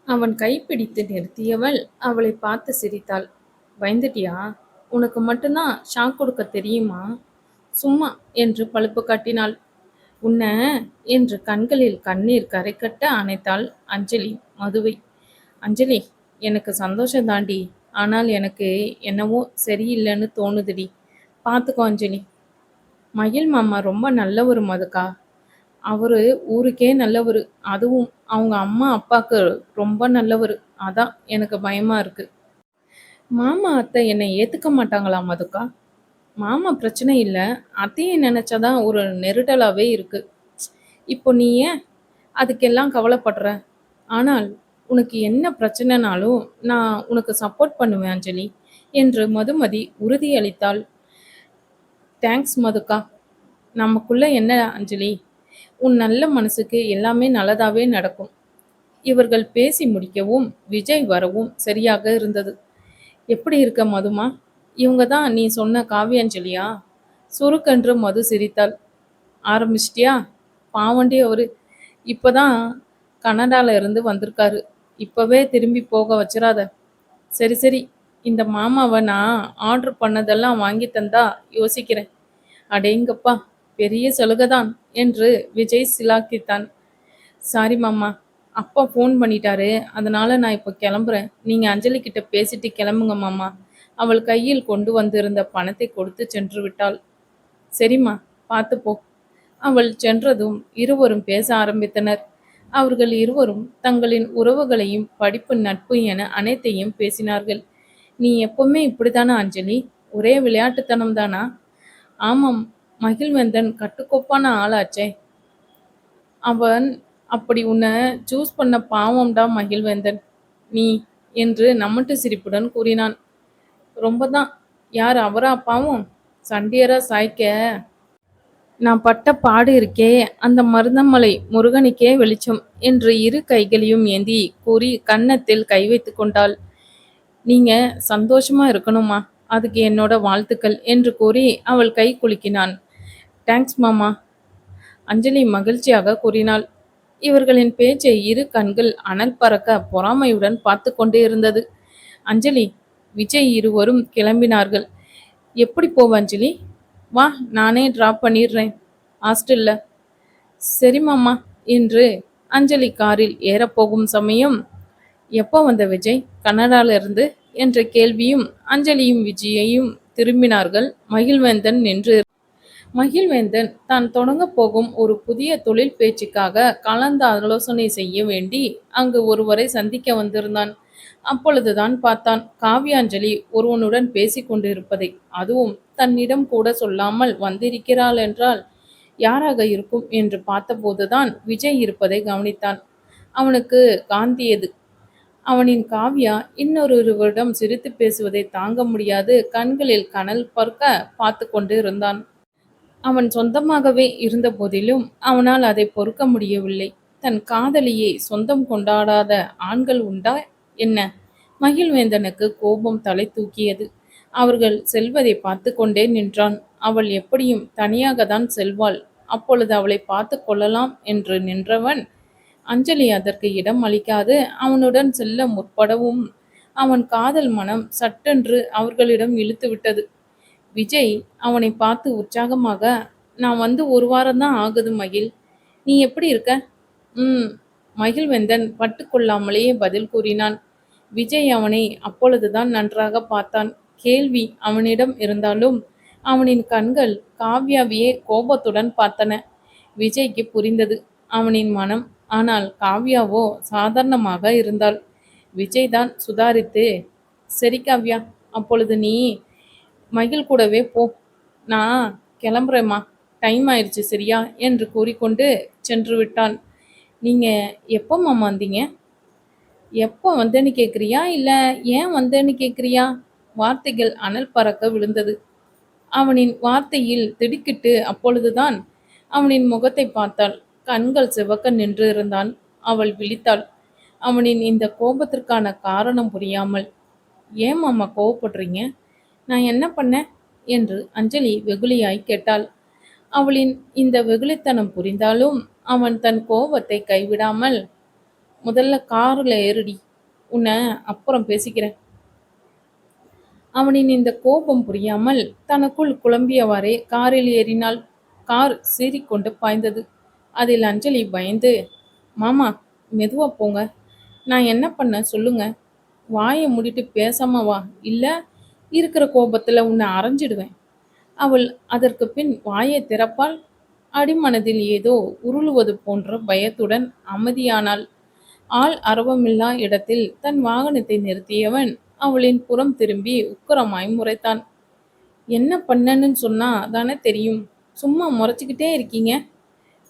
அவன் கைப்பிடித்து நிறுத்தியவள் அவளை பார்த்து சிரித்தாள். பயந்துட்டியா? உனக்கு மட்டும்தான் ஷாக் கொடுக்க தெரியுமா? சும்மா என்று பழுப்பு காட்டினாள். உன்ன என்று கண்களில் கண்ணீர் கரைக்கட்ட அணைத்தாள் அஞ்சலி மதுவை. அஞ்சலி, எனக்கு சந்தோஷம் தாண்டி. ஆனால் எனக்கு என்னவோ சரியில்லைன்னு தோணுதுடி. பார்த்துக்கோ அஞ்சலி. மகிழ் மாமா ரொம்ப நல்லவர் மதுக்கா. அவரு ஊருக்கே நல்லவரு. அதுவும் அவங்க அம்மா அப்பாக்கு ரொம்ப நல்லவரு. அதான் எனக்கு பயமா இருக்கு. மாமா அத்தை என்னை ஏத்துக்க மாட்டாங்களா மதுக்கா? மாமா பிரச்சனை இல்ல. அத்தையை நினைச்சாதான் ஒரு நெருடலாவே இருக்கு. இப்போ நீ ஏன் அதுக்கெல்லாம் கவலைப்படுற? ஆனால் உனக்கு என்ன பிரச்சனைனாலும் நான் உனக்கு சப்போர்ட் பண்ணுவேன் அஞ்சலி என்று மதுமதி உறுதியளித்தாள். தேங்க்ஸ் மதுக்கா. நமக்குள்ள என்ன அஞ்சலி? உன் நல்ல மனசுக்கு எல்லாமே நல்லதாவே நடக்கும். இவர்கள் பேசி முடிக்கவும் விஜய் வரவும் சரியாக இருந்தது. எப்படி இருக்க மதுமா? இவங்க தான் நீ சொன்ன காவியாஞ்சலியா? சுருக்கென்று மது சிரித்தாள். ஆரம்பிச்சிட்டியா? பாவண்டி அவரு இப்பதான் கனடால இருந்து வந்திருக்காரு. இப்பவே திரும்பி போக வச்சிராத. சரி சரி, இந்த மாமாவை நான் ஆர்டர் பண்ணதெல்லாம் வாங்கி தந்தா யோசிக்கிறேன். அடேங்கப்பா, பெரிய சலுகைதான் என்று விஜய் சிலாக்கித்தான். சாரி மாமா, அப்பா ஃபோன் பண்ணிட்டாரு. அதனால நான் இப்போ கிளம்புறேன். நீங்கள் அஞ்சலி கிட்ட பேசிட்டு கிளம்புங்க மாமா. அவள் கையில் கொண்டு வந்திருந்த பணத்தை கொடுத்து சென்று விட்டாள். சரிம்மா, பார்த்து போ. அவள் சென்றதும் இருவரும் பேச ஆரம்பித்தனர். அவர்கள் இருவரும் தங்களின் உறவுகளையும் படிப்பு நட்பு என அனைத்தையும் பேசினார்கள். நீ எப்பவுமே இப்படித்தானா அஞ்சலி? ஒரே விளையாட்டுத்தனம் தானா? ஆமாம், மகிழ்வேந்தன் கட்டுக்கோப்பான ஆளாச்சே. அவன் அப்படி உன்னை சூஸ் பண்ண பாவம்டா மகிழ்வேந்தன் நீ என்று நம்மட்டு சிரிப்புடன் கூறினான். ரொம்ப தான். யார் அவரா பாவம்? சண்டியரா சாய்க்க நான் பட்ட பாடு இருக்கே, அந்த மருதமலை முருகனுக்கே வெளிச்சம் என்று இரு கைகளையும் ஏந்தி கூறி கன்னத்தில் கை வைத்து கொண்டாள். நீங்க சந்தோஷமா இருக்கணுமா, அதுக்கு என்னோட வாழ்த்துக்கள் என்று கூறி அவள் கை குலுக்கினான். தேங்க்ஸ் மாமா, அஞ்சலி மகிழ்ச்சியாக கூறினாள். இவர்களின் பேச்சை இரு கண்கள் அனல் பறக்க பொறாமையுடன் பார்த்து கொண்டே இருந்தது. அஞ்சலி, விஜய் இருவரும் கிளம்பினார்கள். எப்படி போவ அஞ்சலி? வா, நானே டிராப் பண்ணிடுறேன் ஹாஸ்டல்ல. சரி மாமா என்று அஞ்சலி காரில் ஏறப்போகும் சமயம், எப்போ வந்த விஜய் கனடால இருந்து என்ற கேள்வியும் அஞ்சலியும் விஜயையும் திரும்பினார்கள். மகிழ்வேந்தன் நின்று மகிழ்வேந்தன் தான் தொடங்கப் போகும் ஒரு புதிய தொழில் பேச்சுக்காக கலந்து ஆலோசனை செய்ய வேண்டி அங்கு ஒருவரை சந்திக்க வந்திருந்தான். அப்பொழுதுதான் பார்த்தான் காவியாஞ்சலி ஒருவனுடன் பேசிக் கொண்டிருப்பதை. அதுவும் தன்னிடம் கூட சொல்லாமல் வந்திருக்கிறாள் என்றால் யாராக இருக்கும் என்று பார்த்தபோதுதான் விஜய் இருப்பதை கவனித்தான். அவனுக்கு காந்தியது. அவனின் காவ்யா இன்னொருவரிடம் சிரித்து பேசுவதை தாங்க முடியாது கண்களில் கனல் பறக்க பார்த்து கொண்டு இருந்தான். அவன் சொந்தமாகவே இருந்த போதிலும் அவனால் அதை பொறுக்க முடியவில்லை. தன் காதலியை சொந்தம் கொண்டாடாத ஆண்கள் உண்டா என்ன? மகிழ்வேந்தனுக்கு கோபம் தலை தூக்கியது. அவர்கள் செல்வதை பார்த்து கொண்டே நின்றான். அவள் எப்படியும் தனியாகத்தான் செல்வாள். அப்பொழுது அவளை பார்த்து கொள்ளலாம் என்று நின்றவன் அஞ்சலி அதற்கு இடம் அளிக்காது அவனுடன் செல்ல முற்படவும் அவன் காதல் மனம் சட்டென்று அவர்களிடம் இழுத்துவிட்டது. விஜய் அவனை பார்த்து உற்சாகமாக, நான் வந்து ஒரு வாரம்தான் ஆகுது மகிழ். நீ எப்படி இருக்க? ம். மகிழ்வேந்தன் பட்டுக்கொள்ளாமலேயே பதில் கூறினான். விஜய் அவனை அப்பொழுதுதான் நன்றாக பார்த்தான். கேள்வி அவனிடம் இருந்தாலும் அவனின் கண்கள் காவ்யாவையே கோபத்துடன் பார்த்தன. விஜய்க்கு புரிந்தது அவனின் மனம். ஆனால் காவ்யாவோ சாதாரணமாக இருந்தாள். விஜய் தான் சுதாரித்து, சரி காவ்யா, அப்பொழுது நீ மகிழ் கூடவே போ. நான் கிளம்புறேம்மா. டைம் ஆயிடுச்சு சரியா என்று கூறிக்கொண்டு சென்று விட்டான். நீங்க எப்போ மாமா வந்தீங்க? எப்போ வந்தேன்னு கேட்குறியா இல்லை ஏன் வந்தேன்னு கேட்குறியா? வார்த்தைகள் அனல் பறக்க விழுந்தது. அவனின் வார்த்தையில் திடுக்கிட்டு அப்பொழுதுதான் அவனின் முகத்தை பார்த்தாள். கண்கள் சிவக்க நின்று இருந்தான். அவள் விழித்தாள். அவனின் இந்த கோபத்திற்கான காரணம் புரியாமல். ஏன் மாமா கோவப்படுறீங்க? நான் என்ன பண்ணேன் என்று அஞ்சலி வெகுளியாய் கேட்டாள். அவளின் இந்த வெகுளித்தனம் புரிந்தாலும் அவன் தன் கோபத்தை கைவிடாமல், முதல்ல கார்ல ஏறுடி. உன்னை அப்புறம் பேசிக்கிறேன். அவனின் இந்த கோபம் புரியாமல் தனக்குள் குழம்பியவாறே காரில் ஏறினாள். கார் சீறிக்கொண்டு பாய்ந்தது. அதில் அஞ்சலி பயந்து, மாமா, மெதுவா போங்க. நான் என்ன பண்ண சொல்லுங்க. வாயை மூடிட்டு பேசாம வா, இல்ல இருக்கிற கோபத்துல உன்னை அரைஞ்சிடுவேன். அவள் அதற்கு பின் வாயை திறப்பாள். அடிமனதில் ஏதோ உருளுவது போன்ற பயத்துடன் அமைதியானாள். ஆள் அரவமில்லா இடத்தில் தன் வாகனத்தை நிறுத்தியவன் அவளின் புறம் திரும்பி உக்கிரமாய் முறைத்தான். என்ன பண்ணன்னு சொன்னா தானே தெரியும். சும்மா முறைச்சிக்கிட்டே இருக்கீங்க.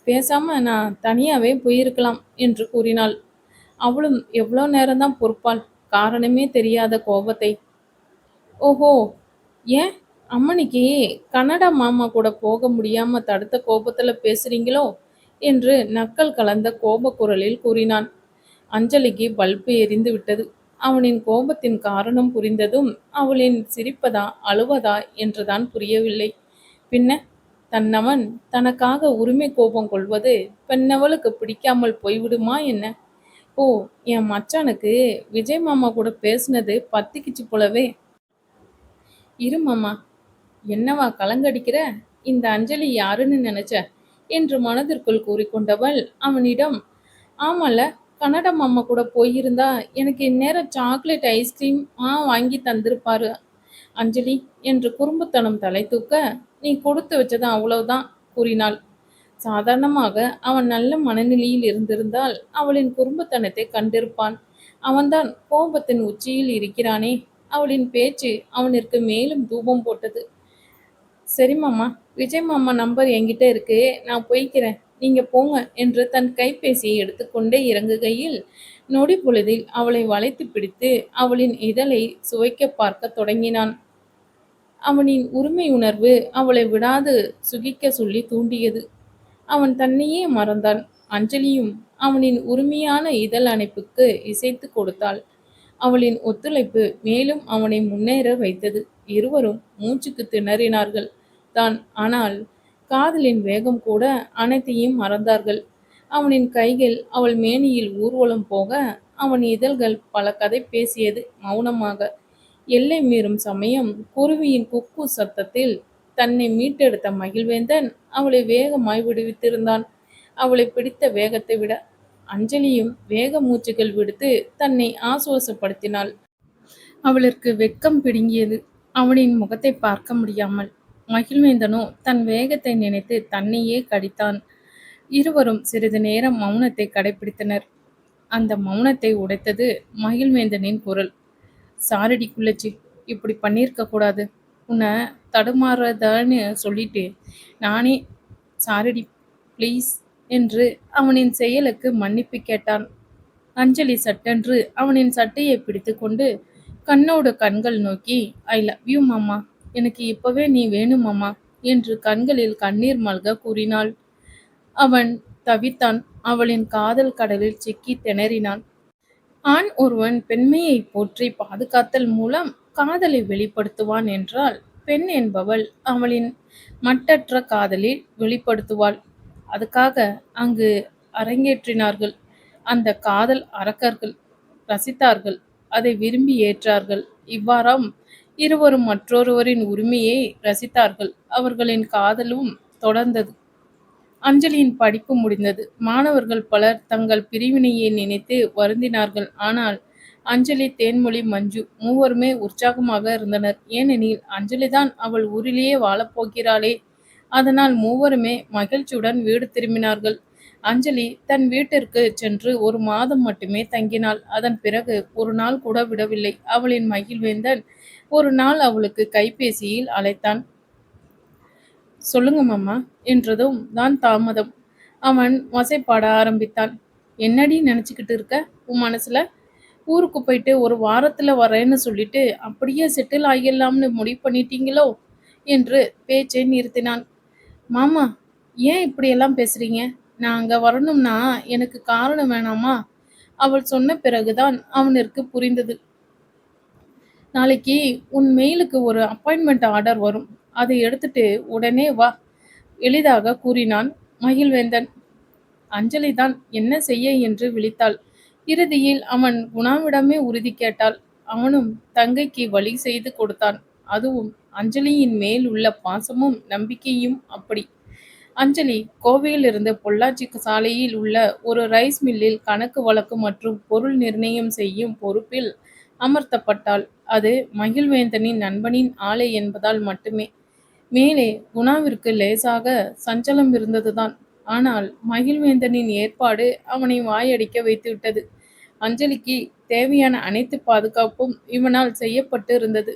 பேசாம நான் தனியாவே போயிருக்கலாம் என்று கூறினாள். அவளும் எவ்வளோ நேரம்தான் பொறுப்பாள் காரணமே தெரியாத கோபத்தை. ஓஹோ, ஏன் அம்மனிக்கு கனடா மாமா கூட போக முடியாம தடுத்த கோபத்துல பேசுறீங்களோ என்று நக்கல் கலந்த கோப குரலில் கூறினான். அஞ்சலிக்கு பல்பு எரிந்து விட்டது. அவனின் கோபத்தின் காரணம் புரிந்ததும் அவளின் சிரிப்பதா அழுவதா என்றுதான் புரியவில்லை. பின்ன தன்னவன் தனக்காக உரிமை கோபம் கொள்வது பெண்ணவளுக்கு பிடிக்காமல் போய்விடுமா என்ன? ஓ, என் மச்சானுக்கு விஜய் மாமா கூட பேசுனது பத்திக்கிச்சு போலவே. இரு மாமா, என்னவா கலங்கடிக்கிற? இந்த அஞ்சலி யாருன்னு நினைச்ச என்று மனதிற்குள் கூறிக்கொண்டவள் அவனிடம், ஆமால, கனடா மாமா கூட போயிருந்தா எனக்கு இந்நேரம் சாக்லேட் ஐஸ்கிரீம் வாங்கி தந்திருப்பாரு அஞ்சலி என்று குறும்புத்தனம் தலை தூக்க, நீ கொடுத்து வச்சது அவ்வளவுதான் கூறினாள். சாதாரணமாக அவன் நல்ல மனநிலையில் இருந்திருந்தால் அவளின் குறும்புத்தனத்தை கண்டிருப்பான். அவன்தான் கோபத்தின் உச்சியில் இருக்கிறானே. அவளின் பேச்சு அவனிற்கு மேலும் தூபம் போட்டது. சரி மாமா, விஜய் மாமா நம்பர் என்கிட்ட இருக்கு, நான் போய்க்கிறேன், நீங்க போங்க என்று தன் கைபேசியை எடுத்துக்கொண்டே இறங்குகையில் நொடி பொழுதில் அவளை வளைத்து பிடித்து அவளின் இதழை சுவைக்க பார்க்க தொடங்கினான். அவனின் உரிமை உணர்வு அவளை விடாது சுகிக்க சொல்லி தூண்டியது. அவன் தன்னையே மறந்தான். அஞ்சலியும் அவனின் உரிமையான இதழ் அணைப்புக்கு இசைத்து கொடுத்தாள். அவளின் ஒத்துழைப்பு மேலும் அவனை முன்னேற வைத்தது. இருவரும் மூச்சுக்கு திணறினார்கள் தான். ஆனால் காதலின் வேகம் கூட அனைத்தையும் மறந்தார்கள். அவனின் கைகள் அவள் மேனியில் ஊர்வலம் போக அவன் இதழ்கள் பல கதை பேசியது மௌனமாக. எல்லை மீறும் சமயம் குருவியின் குக்கு சத்தத்தில் தன்னை மீட்டெடுத்த மகிழ்வேந்தன் அவளை வேகமாய் விடுவித்திருந்தான். அவளை பிடித்த வேகத்தை விட அஞ்சலியும் வேக மூச்சுகள் விடுத்து தன்னை ஆசுவாசப்படுத்தினாள். அவளிற்கு வெட்கம் பிடுங்கியது அவனின் முகத்தை பார்க்க முடியாமல். மகிழ்வேந்தனோ தன் வேகத்தை நினைத்து தன்னையே கடித்தான். இருவரும் சிறிது நேரம் மௌனத்தை கடைபிடித்தனர். அந்த மௌனத்தை உடைத்தது மகிழ்வேந்தனின் குரல். சாரிடி குள்ளச்சி, இப்படி பண்ணியிருக்க கூடாது. உன்னை தடுமாறதான்னு சொல்லிட்டு நானே சாரிடி ப்ளீஸ் என்று அவனின் செயலுக்கு மன்னிப்பு கேட்டான். அஞ்சலி சட்டென்று அவனின் சட்டையை பிடித்து கொண்டு கண்ணோடு கண்கள் நோக்கி, ஐ லவ் யூ மாமா, எனக்கு இப்பவே நீ வேணும் மாமா என்று கண்களில் கண்ணீர் மல்க கூறினாள். அவன் தவித்தான். அவளின் காதல் கடலில் சிக்கி திணறினான். ஆண் ஒருவன் பெண்மையை போற்றி பாதுகாத்தல் மூலம் காதலை வெளிப்படுத்துவான் என்றால், பெண் என்பவள் அவளின் மட்டற்ற காதலை வெளிப்படுத்துவாள். அதுக்காக அங்கு அரங்கேற்றினார்கள். அந்த காதல் அரக்கர்கள் ரசித்தார்கள், அதை விரும்பி ஏற்றார்கள். இவ்வாறாம் இருவரும் மற்றொருவரின் உரிமையை ரசித்தார்கள். அவர்களின் காதலும் தொடர்ந்தது. அஞ்சலியின் படிப்பு முடிந்தது. மாணவர்கள் பலர் தங்கள் பிரிவினையை நினைத்து வருந்தினார்கள். ஆனால் அஞ்சலி, தேன்மொழி, மஞ்சு மூவருமே உற்சாகமாக இருந்தனர். ஏனெனில் அஞ்சலிதான் அவள் ஊரிலேயே வாழப்போகிறாளே. அதனால் மூவருமே மகிழ்ச்சியுடன் வீடு திரும்பினார்கள். அஞ்சலி தன் வீட்டிற்கு சென்று 1 மாதம் மட்டுமே தங்கினாள். அதன் பிறகு ஒரு நாள் கூட விடவில்லை. அவளின் மகிழ்வேந்தன் ஒரு நாள் அவளுக்கு கைபேசியில் அழைத்தான். சொல்லுங்க மாமா என்றதும் தான் தாமதம். அவன் வசைப்பாட ஆரம்பித்தான். என்னடி நினச்சிக்கிட்டு இருக்க உன் மனசுல? ஊருக்கு போயிட்டு 1 வாரத்துல வரேன்னு சொல்லிட்டு அப்படியே செட்டில் ஆகிடலாம்னு முடிவு பண்ணிட்டீங்களோ என்று பேச்சை நிறுத்தினான். மாமா, ஏன் இப்படியெல்லாம் பேசுறீங்க? நான் அங்க வரணும்னா எனக்கு காரணம் வேணாமா? அவள் சொன்ன பிறகுதான் அவனிற்கு புரிந்தது. நாளைக்கு உன் மெயிலுக்கு ஒரு அப்பாயின்மெண்ட் ஆர்டர் வரும். அதை எடுத்துட்டு உடனே வா எளிதாக கூறினான் மகிழ்வேந்தன். அஞ்சலிதான் என்ன செய்ய என்று விழித்தாள். இறுதியில் அவன் குணாவிடமே உறுதி கேட்டாள். அவனும் தங்கைக்கு வழி செய்து கொடுத்தான். அதுவும் அஞ்சலியின் மேல் உள்ள பாசமும் நம்பிக்கையும் அப்படி. அஞ்சலி கோவையிலிருந்து பொள்ளாச்சி சாலையில் உள்ள ஒரு ரைஸ் மில்லில் கணக்கு வழக்கு மற்றும் பொருள் நிர்ணயம் செய்யும் பொறுப்பில் அமர்த்தப்பட்டாள். அது மகிழ்வேந்தனின் நண்பனின் ஆலை என்பதால் மட்டுமே. மேலே குணாவிற்கு லேசாக சஞ்சலம் இருந்ததுதான். ஆனால் மகிழ்வேந்தனின் ஏற்பாடு அவனை வாயடிக்க வைத்துவிட்டது. அஞ்சலிக்கு தேவையான அனைத்து பாதுகாப்பும் இவனால் செய்யப்பட்டு இருந்தது.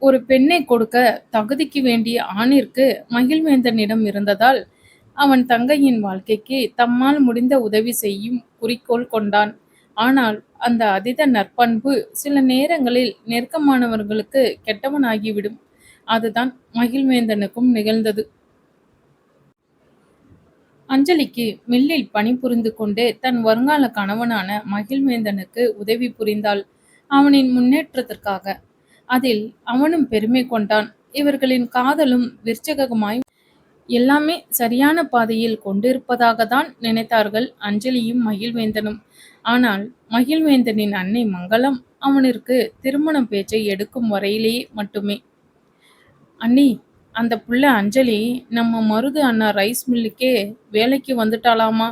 ஒரு பெண்ணை கொடுக்க தகுதிக்கு வேண்டிய ஆணிற்கு மகிழ்வேந்தனிடம் இருந்ததால் அவன் தங்கையின் வாழ்க்கைக்கு தம்மால் முடிந்த உதவி செய்யும் குறிக்கோள் கொண்டான். ஆனால் அந்த அதீத நற்பண்பு சில நேரங்களில் நெருக்கமானவர்களுக்கு கெட்டவனாகிவிடும். அதுதான் மகிழ்வேந்தனுக்கும் நிகழ்ந்தது. அஞ்சலிக்கு மில்லில் பணிபுரிந்து கொண்டே தன் வருங்கால கணவனான மகிழ்வேந்தனுக்கு உதவி புரிந்தாள், அவனின் முன்னேற்றத்திற்காக. அதில் அவனும் பெருமை கொண்டான். இவர்களின் காதலும் விருச்சகமாய் எல்லாமே சரியான பாதையில் கொண்டிருப்பதாகத்தான் நினைத்தார்கள் அஞ்சலியும் மகிழ்வேந்தனும். ஆனால் மகிழ்வேந்தனின் அன்னை மங்களம் அவனிற்கு திருமணம் பேச்சை எடுக்கும் வரையிலேயே மட்டுமே. அண்ணி, அந்த புள்ள அஞ்சலி நம்ம மருது அண்ணா ரைஸ் மில்லுக்கே வேலைக்கு வந்துட்டாளாமா.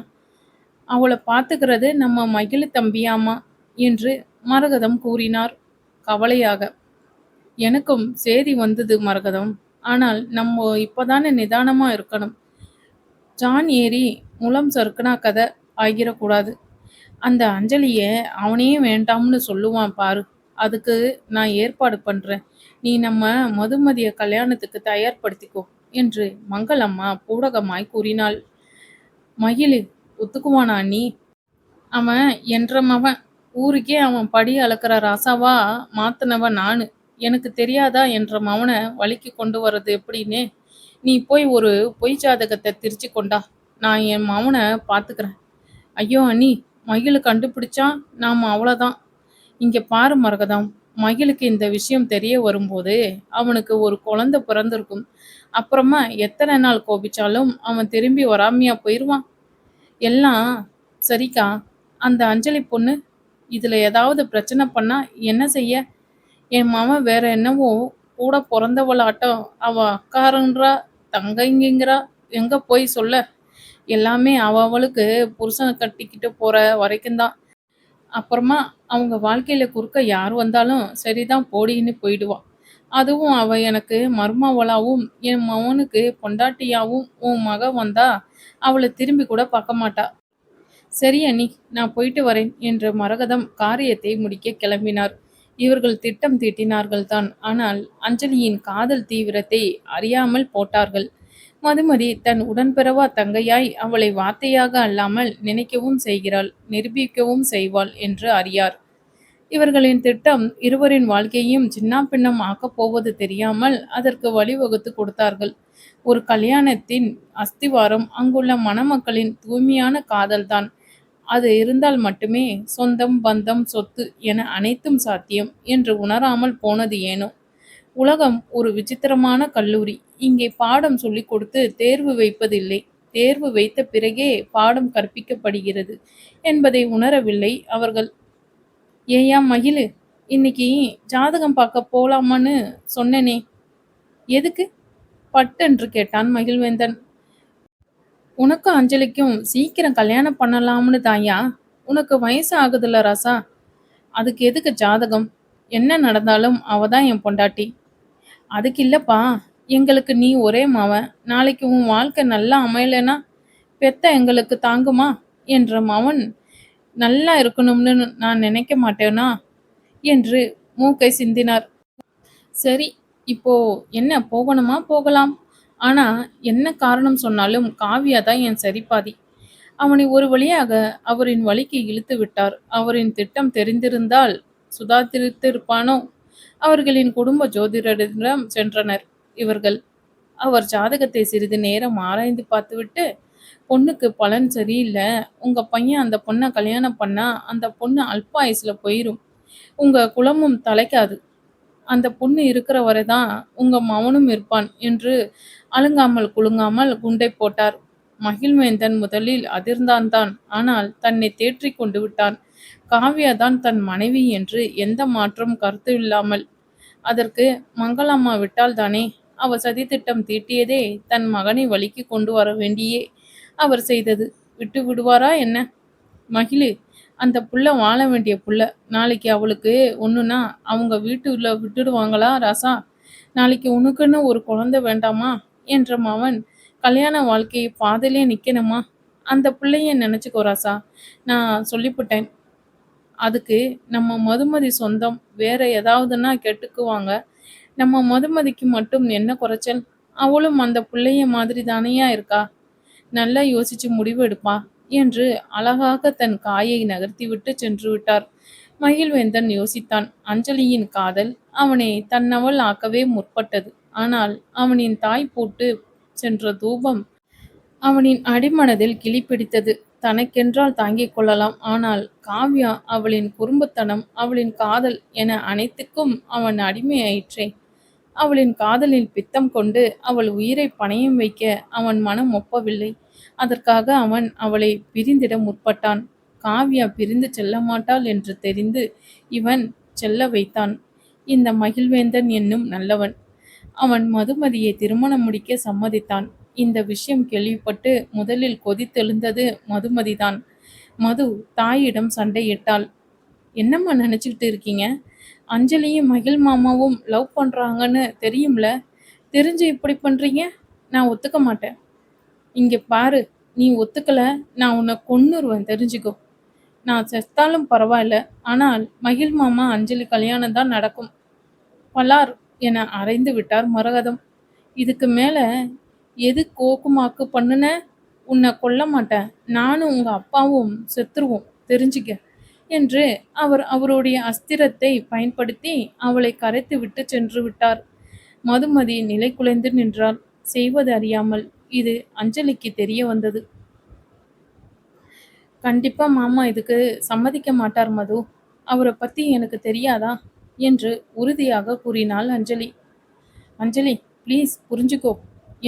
அவளை பார்த்துக்கிறது நம்ம மகிழ தம்பியாமா என்று மரகதம் கூறினார் கவலையாக. எனக்கும் சேதி வந்தது மரகதம். ஆனால் நம்ம இப்பதானே நிதானமா இருக்கணும். ஜான் ஏறி முலம் சறுக்குனா கதை ஆகிரக்கூடாது. அந்த அஞ்சலிய அவனே வேண்டாம்னு சொல்லுவான் பாரு. அதுக்கு நான் ஏற்பாடு பண்றேன். நீ நம்ம மதுமதிய கல்யாணத்துக்கு தயார்படுத்திக்கோ என்று மங்களம்மா பூடகமாய் கூறினாள். மகிழு ஒத்துக்குவானா நீ? அவன் என்ற மவன். ஊருக்கே அவன் படி அளக்கிற ராசாவா மாத்தினவன் நானு. எனக்கு தெரியாதா என்ற மவனை வழிக்கு கொண்டு வர்றது எப்படின்னு? நீ போய் ஒரு பொய் ஜாதகத்தை திரிச்சு கொண்டா. நான் என் மவனை பார்த்துக்கிறேன். ஐயோ அண்ணி, மகிழு கண்டுபிடிச்சா நாம் அவ்வளோதான். இங்கே பாரு மரகதம், மகிழுக்கு இந்த விஷயம் தெரிய வரும்போது அவனுக்கு ஒரு குழந்தை பிறந்திருக்கும். அப்புறமா எத்தனை நாள் கோபிச்சாலும் அவன் திரும்பி வராமையா போயிடுவான். எல்லாம் சரிக்கா. அந்த அஞ்சலி பொண்ணு இதில் ஏதாவது பிரச்சனை பண்ணா என்ன செய்ய? என் மாமன் வேற என்னவோ கூட பிறந்தவளாட்டம் அவ அக்காரன்றா தங்கைங்கிறா. எங்க போய் சொல்ல? எல்லாமே அவளுக்கு புருஷனை கட்டிக்கிட்டு போற வரைக்கும்தான். அப்புறமா அவங்க வாழ்க்கையில குறுக்க யார் வந்தாலும் சரிதான் போடின்னு போயிடுவா. அதுவும் அவ எனக்கு மருமவளாவும் என் மவனுக்கு பொண்டாட்டியாவும் உன் மக வந்தா அவளை திரும்பி கூட பார்க்க மாட்டா. சரி அண்ணி, நான் போயிட்டு வரேன் என்று மரகதம் காரியத்தை முடிக்க கிளம்பினார். இவர்கள் திட்டம் தீட்டினார்கள்தான். ஆனால் அஞ்சலியின் காதல் தீவிரத்தை அறியாமல் போட்டார்கள். மதுமதி தன் உடன்பிறவா தங்கையாய் அவளை வார்த்தையாக அல்லாமல் நினைக்கவும் செய்கிறாள், நிரூபிக்கவும் செய்வாள் என்று அறியார். இவர்களின் திட்டம் இருவரின் வாழ்க்கையையும் சின்னாபின்னம் ஆக்கப் போவது தெரியாமல் அதற்கு வழிவகுத்து கொடுத்தார்கள். ஒரு கல்யாணத்தின் அஸ்திவாரம் அங்குள்ள மணமக்களின் தூய்மையான காதல்தான். அது இருந்தால் மட்டுமே சொந்தம், பந்தம், சொத்து என அனைத்தும் சாத்தியம் என்று உணராமல் போனது ஏனோ. உலகம் ஒரு விசித்திரமான கல்லூரி. இங்கே பாடம் சொல்லிக் கொடுத்து தேர்வு வைப்பதில்லை. தேர்வு வைத்த பிறகே பாடம் கற்பிக்கப்படுகிறது என்பதை உணரவில்லை அவர்கள். ஏயா மகிழு, இன்னைக்கு ஜாதகம் பார்க்க போலாமான்னு சொன்னனே, எதுக்கு? பட்டென்று கேட்டான் மகிழ்வேந்தன். உனக்கும் அஞ்சலிக்கும் சீக்கிரம் கல்யாணம் பண்ணலாம்னு தாயா. உனக்கு வயசு ஆகுதுல்ல ராசா. அதுக்கு எதுக்கு ஜாதகம்? என்ன நடந்தாலும் அவதான் என் பொண்டாட்டி. அதுக்கு இல்லப்பா, எங்களுக்கு நீ ஒரே மவன். நாளைக்கு உன் வாழ்க்கை நல்லா அமையலைன்னா பெத்த எங்களுக்கு தாங்குமா? என்ற மவன் நல்லா இருக்கணும்னு நான் நினைக்க மாட்டேனா என்று மூக்கை சிந்தினார். சரி, இப்போ என்ன போகணுமா? போகலாம். ஆனா என்ன காரணம் சொன்னாலும் காவியா தான் என் சரிபாதி. அவனை ஒரு வழியாக அவரின் வழிக்கு இழுத்து விட்டார். அவரின் திட்டம் தெரிந்திருந்தால் சுதாரித்திருப்பானோ? அவர்களின் குடும்ப ஜோதிடரிடம் சென்றனர் இவர்கள். அவர் ஜாதகத்தை சிறிது நேரம் ஆராய்ந்து பார்த்துவிட்டு, பொண்ணுக்கு பலன் சரியில்லை. உங்க பையன் அந்த பொண்ணை கல்யாணம் பண்ணா அந்த பொண்ணு அல்ப ஆயுசுல போயிரும். உங்க குலமும் தலைக்காது. அந்த பொண்ணு இருக்கிற வரைதான் உங்க மவனும் இருப்பான் என்று அழுங்காமல் குலுங்காமல் குண்டை போட்டார். மகிழ்வேந்தன் முதலில் அதிர்ந்தான்தான். ஆனால் தன்னை தேற்றிக் கொண்டு விட்டான். காவ்யாதான் தன் மனைவி என்று எந்த மாற்றும் கருத்துமில்லாமல். அதற்கு மங்களம்மா விட்டால்தானே? அவ சதித்திட்டம் தீட்டியதே தன் மகனை வழிக்கு கொண்டு வர வேண்டியே அவர் செய்தது. விட்டு விடுவாரா என்ன? மகிழு, அந்த புள்ள வாழ வேண்டிய புள்ள. நாளைக்கு அவளுக்கு ஒண்ணுன்னா அவங்க வீட்டுல விட்டுடுவாங்களா ராசா? நாளைக்கு உனக்குன்னு ஒரு குழந்தை வேண்டாமா என்ற மவன் கல்யாண வாழ்க்கையை பாதிலே நிக்கணுமா? அந்த பிள்ளைய நினைச்சுக்கோ ராசா. நான் சொல்லிப்புட்டேன். அதுக்கு நம்ம மதுமதி சொந்தம் வேற ஏதாவதுன்னா கெட்டுக்குவாங்க. நம்ம மதுமதிக்கு மட்டும் என்ன குறைச்சல்? அவளும் அந்த பிள்ளைய மாதிரி தானையா இருக்கா? நல்லா யோசிச்சு முடிவு எடுப்பா என்று அழகாக தன் காயை நகர்த்திவிட்டு சென்று விட்டார். மகிழ்வேந்தன் யோசித்தான். அஞ்சலியின் காதல் அவனை தன்னவள் ஆக்கவே முற்பட்டது. ஆனால் அவனின் தாய் போட்டு சென்ற தூபம் அவனின் அடிமனதில் கிளி பிடித்தது. தனக்கென்றால் தாங்கிக் கொள்ளலாம். ஆனால் காவ்யா, அவளின் குறும்புத்தனம், அவளின் காதல் என அனைத்துக்கும் அவன் அடிமையாயிற்றே. அவளின் காதலில் பித்தம் கொண்டு அவள் உயிரை பணயம் வைக்க அவன் மனம் ஒப்பவில்லை. அதற்காக அவன் அவளை பிரிந்திட முற்பட்டான். காவ்யா பிரிந்து செல்ல மாட்டாள் என்று தெரிந்து இவன் செல்ல வைத்தான். இந்த மகிழ்வேந்தன் என்னும் நல்லவன். அவன் மதுமதியை திருமணம் முடிக்க சம்மதித்தான். இந்த விஷயம் கேள்விப்பட்டு முதலில் கொதித்தெழுந்தது மதுமதிதான். மது தாயிடம் சண்டையிட்டாள். என்னம்மா நினைச்சுக்கிட்டு இருக்கீங்க? அஞ்சலியும் மகிழ் மாமாவும் லவ் பண்றாங்கன்னு தெரியும்ல? தெரிஞ்சு இப்படி பண்றீங்க? நான் ஒத்துக்க மாட்டேன். இங்க பாரு, நீ ஒத்துக்கல, நான் உன்னை கொன்னுருவேன் தெரிஞ்சுக்கோ. நான் செத்தாலும் பரவாயில்ல. ஆனால் மகிழ் மாமா அஞ்சலி கல்யாணம் தான் நடக்கும். பலார் என அறைந்து விட்டார் மரகதம். இதுக்கு மேல எது கோக்குமாக்கு பண்ணுன? உன்னை கொல்ல மாட்டேன். நானும் உங்க அப்பாவும் செத்துருவோம் தெரிஞ்சுக்க என்று அவர் அவருடைய அஸ்திரத்தை பயன்படுத்தி அவளை கரைத்து விட்டு சென்று விட்டார். மதுமதி நிலை குலைந்து நின்றாள். செய்வது அறியாமல். இது அஞ்சலிக்கு தெரிய வந்தது. கண்டிப்பா மாமா இதுக்கு சம்மதிக்க மாட்டார் மது. அவரை பத்தி எனக்கு தெரியாதா என்று உறுதியாக கூறினாள் அஞ்சலி. அஞ்சலி, ப்ளீஸ் புரிஞ்சுக்கோ.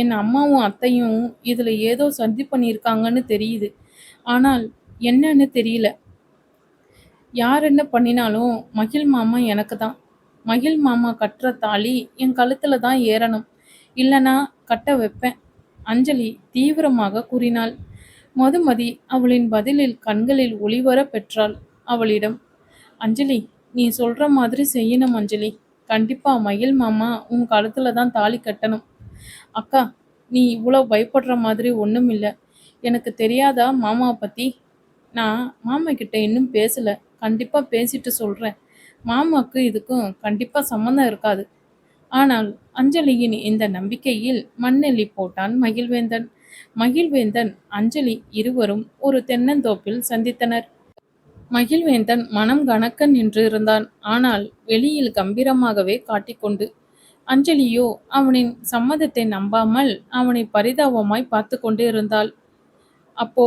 என் அம்மாவும் அத்தையும் இதுல ஏதோ சதி பண்ணியிருக்காங்கன்னு தெரியுது. ஆனால் என்னன்னு தெரியல. யார் என்ன பண்ணினாலும் மகிழ் மாமா எனக்கு தான். மகிழ் மாமா கட்டுற தாலி என் கழுத்துல தான் ஏறணும். இல்லைனா கட்ட வைப்பேன். அஞ்சலி தீவிரமாக கூறினாள். மதுமதி அவளின் பதிலில் கண்களில் ஒளிவர பெற்றாள். அவளிடம், அஞ்சலி, நீ சொல்ற மாதிரி செய்யணும் அஞ்சலி. கண்டிப்பா மகிழ் மாமா உன் கழுத்துல தான் தாலி கட்டணும். அக்கா, நீ இவ்வளோ பயப்படுற மாதிரி ஒன்றும் இல்லை. எனக்கு தெரியாதா மாமாவை பற்றி? நான் மாமா கிட்ட இன்னும் பேசல. கண்டிப்பாக பேசிட்டு சொல்கிறேன். மாமாவுக்கு இதுக்கும் கண்டிப்பாக சம்மந்தம் இருக்காது. ஆனால் அஞ்சலியின் இந்த நம்பிக்கையில் மண்ணெல்லி போட்டான் மகிழ்வேந்தன். மகிழ்வேந்தன், அஞ்சலி இருவரும் ஒரு தென்னந்தோப்பில் சந்தித்தனர். மகிழ்வேந்தன் மனம் கனக்க நின்று இருந்தான். ஆனால் வெளியில் கம்பீரமாகவே காட்டிக்கொண்டு. அஞ்சலியோ அவனின் சம்மதத்தை நம்பாமல் அவனை பரிதாபமாய் பார்த்து கொண்டு இருந்தாள். அப்போ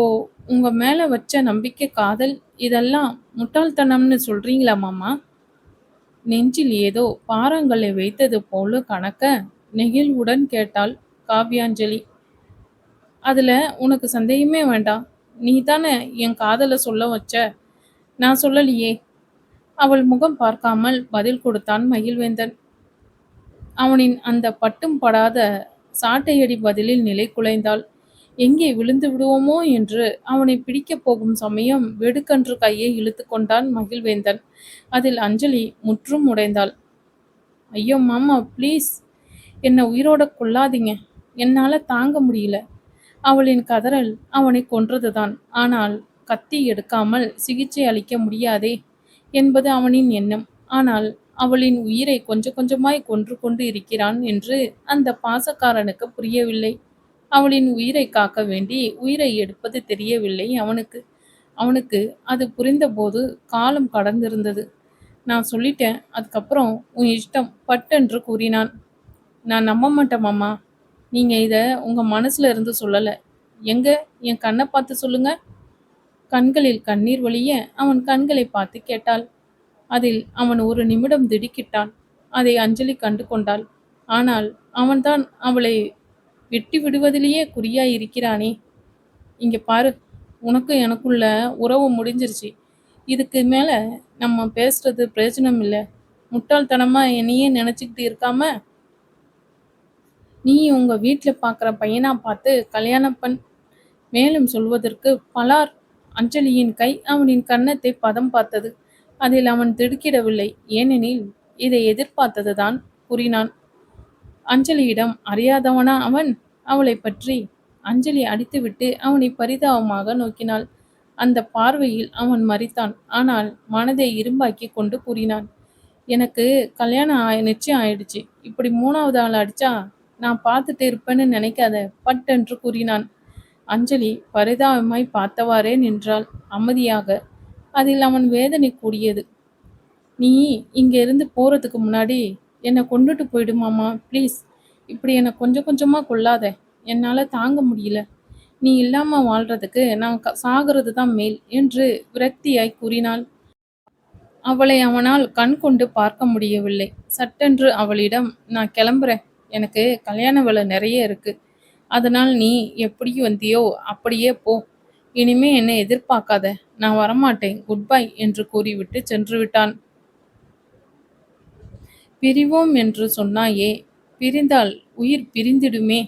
உங்க மேல வச்ச நம்பிக்கை, காதல் இதெல்லாம் முட்டாள்தனம்னு சொல்றீங்களா மாமா? நெஞ்சில் ஏதோ பாறாங்கல்லை வைத்தது போல கனக்க நெகிழ்வுடன் கேட்டாள் காவ்யாஞ்சலி. அதுல உனக்கு சந்தேகமே வேண்டாம். நீ தானே என் காதலை சொல்ல வச்ச. நான் சொல்லலையே. அவள் முகம் பார்க்காமல் பதில் கொடுத்தான் மகிழ்வேந்தன். அவனின் அந்த பட்டும் படாத சாட்டையடி பதிலில் நிலை குலைந்தாள். எங்கே விழுந்து விடுவோமோ என்று அவனை பிடிக்கப் போகும் சமயம் வெடுக்கென்று கையை இழுத்து கொண்டான் மகிழ்வேந்தன். அதில் அஞ்சலி முற்றும் உடைந்தாள். ஐயோ மாமா, ப்ளீஸ், என்னை உயிரோட கொல்லாதீங்க. என்னால் தாங்க முடியல. அவளின் கதறல் அவனை கொன்றதுதான். ஆனால் கத்தி எடுக்காமல் சிகிச்சை அளிக்க முடியாதே என்பது அவனின் எண்ணம். ஆனால் அவளின் உயிரை கொஞ்சம் கொஞ்சமாய் கொன்று கொண்டு இருக்கிறான் என்று அந்த பாசக்காரனுக்கு புரியவில்லை. அவளின் உயிரை காக்க வேண்டி உயிரை எடுப்பது தெரியவில்லை அவனுக்கு. அவனுக்கு அது புரிந்தபோது காலம் கடந்திருந்தது. நான் சொல்லிட்டேன், அதுக்கப்புறம் உன் இஷ்டம் பட்டென்று கூறினான். நான் நம்ப மாட்டேன் மாமா. நீங்க இத உங்க மனசுல இருந்து சொல்லல. எங்க என் கண்ணை பார்த்து சொல்லுங்க. கண்களில் கண்ணீர் வழிய அவன் கண்களை பார்த்து கேட்டாள். அதில் அவன் ஒரு நிமிடம் திடுக்கிட்டான். அதை அஞ்சலி கண்டு கொண்டாள். ஆனால் அவன்தான் அவளை வெட்டி விடுவதிலேயே குறியாய் இருக்கிறானே. இங்க பாரு, உனக்கும் எனக்குள்ள உறவு முடிஞ்சிருச்சு. இதுக்கு மேல நம்ம பேசுறது பிரயோஜனம் இல்ல. முட்டாள்தனமா என்னையே நினைச்சுக்கிட்டு இருக்காம, நீ உங்க வீட்ல பார்க்குற பையனா பார்த்து கல்யாணம் பண். மேலும் சொல்வதற்கு பலார். அஞ்சலியின் கை அவனின் கன்னத்தை பதம் பார்த்தது. அதில் அவன் திடுக்கிடவில்லை. ஏனெனில் இதை எதிர்பார்த்ததுதான். கூறினான். அஞ்சலியிடம் அறியாதவனா அவன்? அவளைப் பற்றி. அஞ்சலி அடித்துவிட்டு அவனை பரிதாபமாக நோக்கினாள். அந்த பார்வையில் அவன் மரித்தான். ஆனால் மனதை இரும்பாக்கிக் கொண்டு கூறினான். எனக்கு கல்யாணம் நிச்சயம் ஆயிடுச்சு. இப்படி 3வது ஆள் அடிச்சா நான் பார்த்துட்டு இருப்பேன்னு நினைக்காத, பட்டென்று கூறினான். அஞ்சலி பரிதாபமாய் பார்த்தவாறே நின்றாள், அமைதியாக. அதில் அவன் வேதனை கூடியது. நீ இங்க இருந்து போறதுக்கு முன்னாடி என்னை கொண்டுட்டு போயிடு மாமா, ப்ளீஸ். இப்படி என்னை கொஞ்சம் கொஞ்சமா கொல்லாத. என்னால தாங்க முடியல. நீ இல்லாம வாழ்றதுக்கு நான் சாகிறது தான் மேல் என்று விரக்தியாய் கூறினாள். அவளை அவனால் கண் கொண்டு பார்க்க முடியவில்லை. சட்டென்று அவளிடம், நான் கிளம்புறேன். எனக்கு கல்யாண வேலை நிறைய இருக்கு. அதனால் நீ எப்படி வந்தியோ அப்படியே போ. இனிமே என்னை எதிர்பார்க்காத. நான் வரமாட்டேன். குட் பை என்று கூறிவிட்டு சென்று விட்டான். பிரிவோம் என்று சொன்னாயே, பிரிந்தால் உயிர் பிரிந்திடுமே